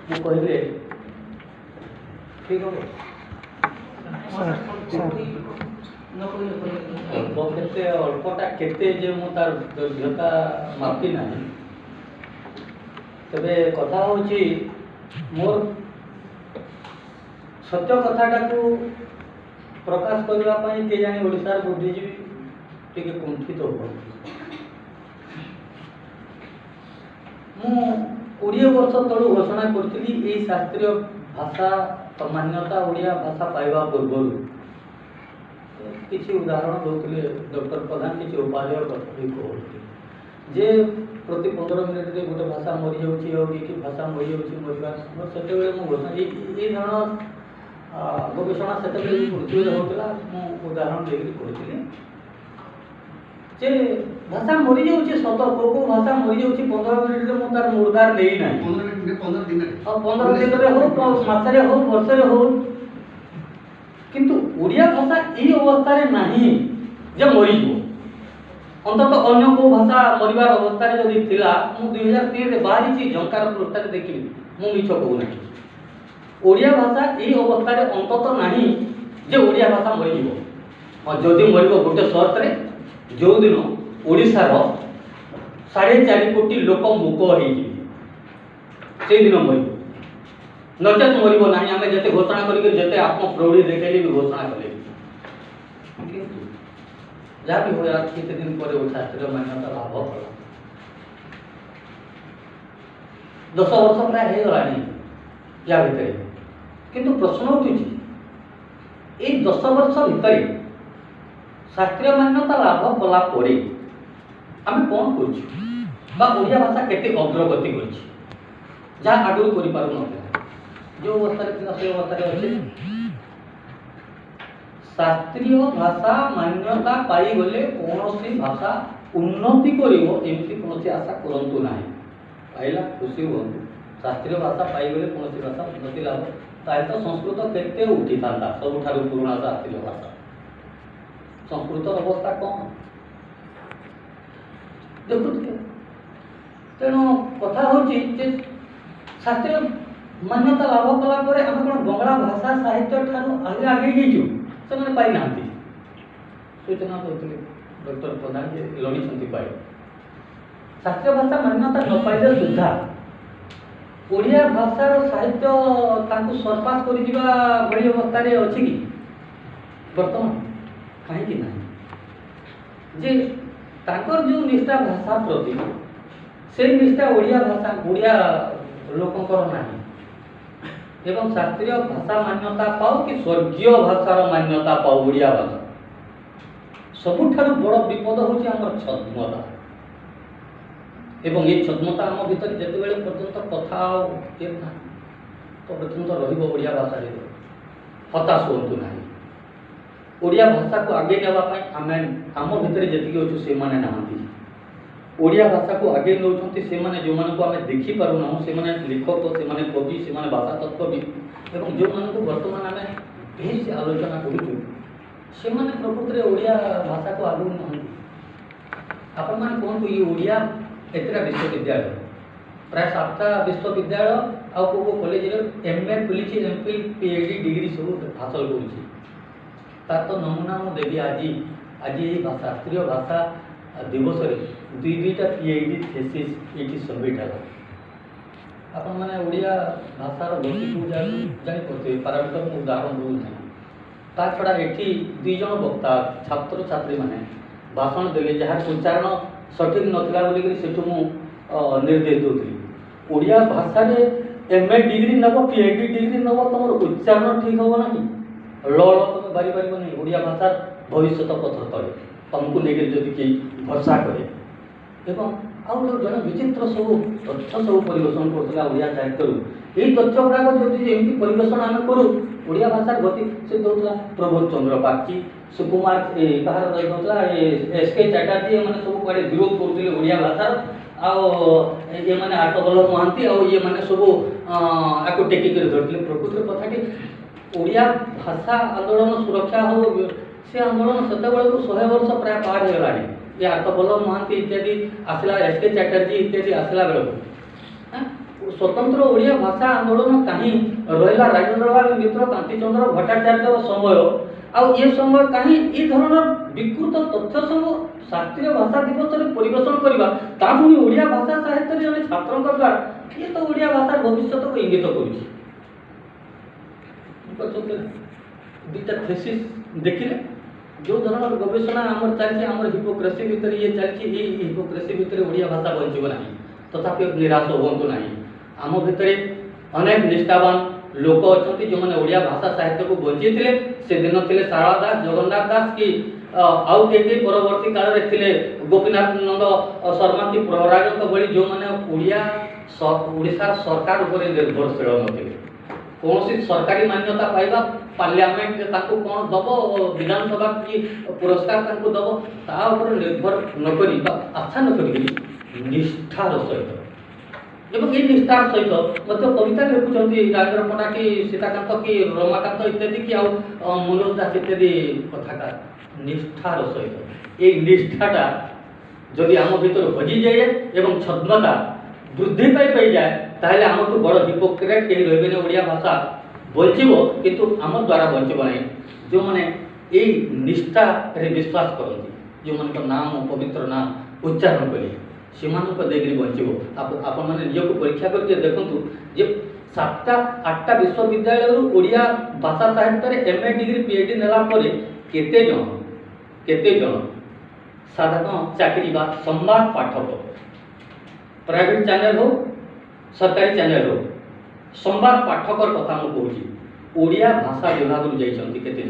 ମୁଁ କହିଲେ ଠିକ୍ ହେବ? ଅଳ୍ପ କେତେ ଅଳ୍ପଟା କେତେ ଯେ ମୁଁ ତାର ଦୈର୍ଘ୍ୟତା ମାପି ନାହିଁ। ତେବେ କଥା ହେଉଛି ମୋର ସତ୍ୟ କଥାଟାକୁ ପ୍ରକାଶ କରିବା ପାଇଁ କେଜାଣି ଓଡ଼ିଶାର ବୁଦ୍ଧିଜୀବୀ ଟିକେ କୁଣ୍ଠିତ ହୁଅନ୍ତି। ମୁଁ 20 ବର୍ଷ ତଳୁ ଘୋଷଣା କରିଥିଲି ଏଇ ଶାସ୍ତ୍ରୀୟ ଭାଷା ମାନ୍ୟତା ଓଡ଼ିଆ ଭାଷା ପାଇବା ପୂର୍ବରୁ। କିଛି ଉଦାହରଣ ଦେଉଥିଲେ ଡକ୍ଟର ପ୍ରଧାନ, କିଛି ଉପାଦେୟ କଥା ବି କହୁଥିଲେ ଯେ ପ୍ରତି 15 ମିନିଟ୍ରେ ଗୋଟେ ଭାଷା ମରିଯାଉଛି ଆଉ କି ଭାଷା ମରିଯାଉଛି ମରିବା। ସେତେବେଳେ ମୁଁ ଘୋଷଣା ଏଇ ଧରଣ ଗବେଷଣା ସେତେବେଳେ ପୃଥିବୀରେ ହେଉଥିଲା। ମୁଁ ଉଦାହରଣ ଦେଇକି କହିଥିଲି ଯେ ଭାଷା ମରିଯାଉଛି ସତ, କେଉଁ ଭାଷା ମରିଯାଉଛି 15 ମିନିଟ୍ରେ ମୁଁ ତାର ମୁର୍ଦାର ନେଇନାହିଁ। 15 ଦିନରେ ହଉ, ମାସରେ ହଉ, ବର୍ଷରେ ହଉ, କିନ୍ତୁ ଓଡ଼ିଆ ଭାଷା ଏଇ ଅବସ୍ଥାରେ ନାହିଁ ଯେ ମରିଯିବ। ଅନ୍ତତଃ ଅନ୍ୟ କେଉଁ ଭାଷା ମରିବାର ଅବସ୍ଥାରେ ଯଦି ଥିଲା, ମୁଁ 2003ରେ ବାହାରିଛି ଝଙ୍କାର ପୃଷ୍ଠାରେ ଦେଖିଲି, ମୁଁ ମିଛ କହୁନାହିଁ। ଓଡ଼ିଆ ଭାଷା ଏଇ ଅବସ୍ଥାରେ ଅନ୍ତତଃ ନାହିଁ ଯେ ଓଡ଼ିଆ ଭାଷା ମରିଯିବ। ହଁ, ଯଦି ମରିବ ଗୋଟେ ସର୍ତ୍ତରେ, ଯେଉଁଦିନ ଓଡ଼ିଶାର 4.5 କୋଟି ଲୋକ ମୂକ ହେଇଯିବେ, ସେଇଦିନ ମରିବ। ନଚେତ ମରିବ ନାହିଁ। ଆମେ ଯେତେ ଘୋଷଣା କରିକି ଯେତେ ଆତ୍ମପ୍ରୌଢ଼ି ଦେଖେଇଲେ ବି ଘୋଷଣା କଲେ କିନ୍ତୁ ଯାହା ବି ହୁଏ କେତେ ଦିନ ପରେ ଶାସ୍ତ୍ରୀୟ ମାନ୍ୟତା ଲାଭ କଲା। 10 ବର୍ଷ ପ୍ରାୟ ହେଇଗଲାଣି ୟା ଭିତରେ। କିନ୍ତୁ ପ୍ରଶ୍ନ ଉଠୁଛି ଏଇ 10 ବର୍ଷ ଭିତରେ ଶାସ୍ତ୍ରୀୟ ମାନ୍ୟତା ଲାଭ କଲା ପରେ ଆମେ କ'ଣ କରୁଛୁ ବା ଓଡ଼ିଆ ଭାଷା କେତେ ଅଗ୍ରଗତି କରିଛି ଯାହା ଆଗରୁ କରିପାରୁନଥିଲା। ଯେଉଁ ଅବସ୍ଥାରେ ଥିଲା ସେ ଅବସ୍ଥାରେ ଅଛି। ଶାସ୍ତ୍ରୀୟ ଭାଷା ମାନ୍ୟତା ପାଇଗଲେ କୌଣସି ଭାଷା ଉନ୍ନତି କରିବ ଏମିତି କୌଣସି ଆଶା କରନ୍ତୁ ନାହିଁ। ପାଇଲା ଖୁସି ହୁଅନ୍ତୁ। ଶାସ୍ତ୍ରୀୟ ଭାଷା ପାଇଗଲେ କୌଣସି ଭାଷା ଉନ୍ନତି ଲାଭ, ତାହେଲେ ତ ସଂସ୍କୃତ କେତେ ଉଠିଥାନ୍ତା, ସବୁଠାରୁ ପୁରୁଣା ଶାସ୍ତ୍ରୀୟ ଭାଷା। ସଂସ୍କୃତର ଅବସ୍ଥା କ'ଣ ଦେଖୁଥିଲେ। ତେଣୁ କଥା ହେଉଛି ଯେ ଶାସ୍ତ୍ରୀୟ ମାନ୍ୟତା ଲାଭ କଲା ପରେ ଆମେ କ'ଣ ବଙ୍ଗଳା ଭାଷା ସାହିତ୍ୟ ଠାରୁ ଆଗେଇ ଯାଇଛୁ? ସେମାନେ ପାଇନାହାନ୍ତି। ସୂଚନା ଦେଉଥିଲେ ଡକ୍ଟର ପ୍ରଧାନ ଯେ ଲଢ଼ିଛନ୍ତି ପାଇ। ଶାସ୍ତ୍ରୀୟ ଭାଷା ମାନ୍ୟତା ନ ପାଇଲେ ସୁଦ୍ଧା ଓଡ଼ିଆ ଭାଷାର ସାହିତ୍ୟ ତାଙ୍କୁ ସରପାସ କରିଯିବା ଭଳି ଅବସ୍ଥାରେ ଅଛି କି ବର୍ତ୍ତମାନ? କାହିଁକି ନାହିଁ ଯେ ତାଙ୍କର ଯେଉଁ ନିଷ୍ଠା ଭାଷା ପ୍ରତି, ସେଇ ନିଷ୍ଠା ଓଡ଼ିଆ ଭାଷା ଓଡ଼ିଆ ଲୋକଙ୍କର ନାହିଁ। ଏବଂ ଶାସ୍ତ୍ରୀୟ ଭାଷା ମାନ୍ୟତା ପାଉ କି ସ୍ୱର୍ଗୀୟ ଭାଷାର ମାନ୍ୟତା ପାଉ, ଓଡ଼ିଆ ଭାଷା ସବୁଠାରୁ ବଡ଼ ବିପଦ ହେଉଛି ଆମର ଛଦ୍ମତା। ଏବଂ ଏ ଛଦ୍ମତା ଆମ ଭିତରେ ଯେତେବେଳେ ପର୍ଯ୍ୟନ୍ତ କଥା ଆଉ ଇଏ ନାହିଁ ପର୍ଯ୍ୟନ୍ତ ରହିବ ଓଡ଼ିଆ ଭାଷାରେ। ହତାଶ ହୁଅନ୍ତୁ ନାହିଁ। ଓଡ଼ିଆ ଭାଷାକୁ ଆଗେଇ ନେବା ପାଇଁ ଆମ ଭିତରେ ଯେତିକି ଅଛୁ ସେମାନେ ନାହାନ୍ତି। ଓଡ଼ିଆ ଭାଷାକୁ ଆଗେଇ ନେଉଛନ୍ତି ସେମାନେ ଯେଉଁମାନଙ୍କୁ ଆମେ ଦେଖିପାରୁନାହୁଁ। ସେମାନେ ଲେଖକ, ସେମାନେ କବି, ସେମାନେ ଭାଷାତତ୍ତ୍ୱବିତ୍ ଏବଂ ଯେଉଁମାନଙ୍କୁ ବର୍ତ୍ତମାନ ଆମେ ବେଶ ଆଲୋଚନା କରୁଛୁ ସେମାନେ ପ୍ରକୃତରେ ଓଡ଼ିଆ ଭାଷାକୁ ଆଗକୁ ନାହାନ୍ତି। ଆପଣମାନେ କୁହନ୍ତୁ, ଏଇ ଓଡ଼ିଆ କେତେଟା ବିଶ୍ୱବିଦ୍ୟାଳୟ? ପ୍ରାୟ 7ଟା ବିଶ୍ୱବିଦ୍ୟାଳୟ ଆଉ କେଉଁ କଲେଜରେ MA ଖୋଲିଛି, MPhil, PhD ଡିଗ୍ରୀ ସବୁ ହାସଲ କରୁଛି। ତାର ତ ନମୁନା ମୁଁ ଦେବି ଆଜି ଏହି ଶାସ୍ତ୍ରୀୟ ଭାଷା ଦିବସରେ 2ଟା PhD ଥେସିସ୍ ଏଇଠି ସବମିଟ୍ ହେଲା। ଆପଣମାନେ ଓଡ଼ିଆ ଭାଷାର ଗତିକୁ ଜାଣିପାରୁଥିବେ। ପାରାମିଟର ମୁଁ ଉଦାହରଣ ଦେଉନାହିଁ। ତା ଛଡ଼ା ଏଠି 2 ଜଣ ବକ୍ତା ଛାତ୍ରଛାତ୍ରୀମାନେ ଭାଷଣ ଦେଲେ, ଯାହାର ଉଚ୍ଚାରଣ ସଠିକ୍ ନଥିଲା ବୋଲିକରି ସେଠୁ ମୁଁ ନିର୍ଦ୍ଦେଶ ଦେଉଥିଲି। ଓଡ଼ିଆ ଭାଷାରେ MA ଡିଗ୍ରୀ ନେବ, PhD ଡିଗ୍ରୀ ନେବ, ତୁମର ଉଚ୍ଚାରଣ ଠିକ୍ ହେବ ନାହିଁ, ଳ ତୁମେ ବାରିପାରିବ ନାହିଁ। ଓଡ଼ିଆ ଭାଷାର ଭବିଷ୍ୟତ ପଥ ତଳେ ତୁମକୁ ନେଇକରି ଯଦି କେହି ଭରସା କରେ। ଏବଂ ଆଉ ଜଣେ ବିଚିତ୍ର ସବୁ ତଥ୍ୟ ସବୁ ପରିବେଷଣ କରୁଥିଲା ଓଡ଼ିଆ ସାହିତ୍ୟରୁ। ଏହି ତଥ୍ୟ ଗୁଡ଼ାକ ଯଦି ଏମିତି ପରିବେଷଣ ଆମେ କରୁ, ଓଡ଼ିଆ ଭାଷାର ଗତି ସେ ଦେଉଥିଲା ପ୍ରବୋଧ ଚନ୍ଦ୍ର ବାଗଚୀ, ସୁକୁମାର କାହାର ଦେଉଥିଲା, SK ଚାଟାର୍ଜୀ, ଏମାନେ ସବୁ କୁଆଡ଼େ ବିରୋଧ କରୁଥିଲେ ଓଡ଼ିଆ ଭାଷାର। ଆଉ ଏମାନେ ଆର୍ତ୍ତବଲ୍ଲଭ ମହାନ୍ତି ଆଉ ଏମାନେ ସବୁ ଆକୁ ଟେକିକରି ଧରିଥିଲେ। ପ୍ରକୃତିର କଥାଟି ଓଡ଼ିଆ ଭାଷା ଆନ୍ଦୋଳନ ସୁରକ୍ଷା ହଉ, ସେ ଆନ୍ଦୋଳନ ସେତେବେଳକୁ 100 ବର୍ଷ ପ୍ରାୟ ପାର ହେଇଗଲାଣି। ଏ ଆର୍ତ୍ତବଲ୍ଲଭ ମହାନ୍ତି ଇତ୍ୟାଦି ଆସିଲା, SK ଚାଟାର୍ଜୀ ଇତ୍ୟାଦି ଆସିଲା ବେଳକୁ स्वतंत्र ओडिया भाषा आंदोलन कहीं रहा राजेंद्रलाल मित्र कांतिचंद्र भट्टाचार्य समय आउ ये समय कहीं ये धरण विकृत तथ्य सब शास्त्रीय भाषा दिवस में परिवेशन करवा पुणी ओडिया भाषा साहित्य जन छात्रों द्वारा ये तो ओडिया भाषा भविष्य को इंगित कर दुईटा थेसिस देखिले जो धरण गवेषणा आमर चलती आम हिपोक्रेसी भितर ये चलती ये हिपोक्रेसी भितर ओडिया भाषा बंचब ना तथापि निराश हूँ ना आम भितर अनेक निष्ठावान लोक अच्छा जो मैंने ओडिया भाषा साहित्य को बंची थे से दिन थे शारदा दास जगन्नाथ दास कि आउ कई परवर्ती काल में थे गोपीनाथ नंद शर्मा की प्रहराज भली जो मैंने ओडिशा सरकार उपर निर्भरशील नथिले कौन सरकारी मान्यता पाइबा पार्लियामेंट कौन दब विधानसभा की पुरस्कार दब ता निर्भर नक आशा नक निष्ठार सहित एवं ये निष्ठार सहित कविता लिखुंट राजेंद्र पंडा कि सीताकांत कि रमाकांत इत्यादि कि मनोज दास इत्यादि कथा निष्ठार सहित ये निष्ठाटा जदि आम भीतर हजि जाए एवं छद्मता वृद्धि पाई जाए ताहले आम तो बड़ हिपोक्रेट कहीं रही ओडिया भाषा बचब किंतु आम द्वारा बचब ना जो मैंने ये निष्ठा विश्वास करती जो मन नाम पवित्र नाम उच्चारण करें से बचब आपण मैंने निज को परीक्षा करके देखूँ जे 7टा 8टा विश्वविद्यालय ओडिया भाषा साहित्य एमए डिग्री पीएचडी नेला केते जन साधारण चाकरी बा संवाद पाठक प्राइवेट चैनल हो सरकारी चैनल हो संवाद पाठकर कथा मुझे ओडिया भाषा विभाग जाइए केते जन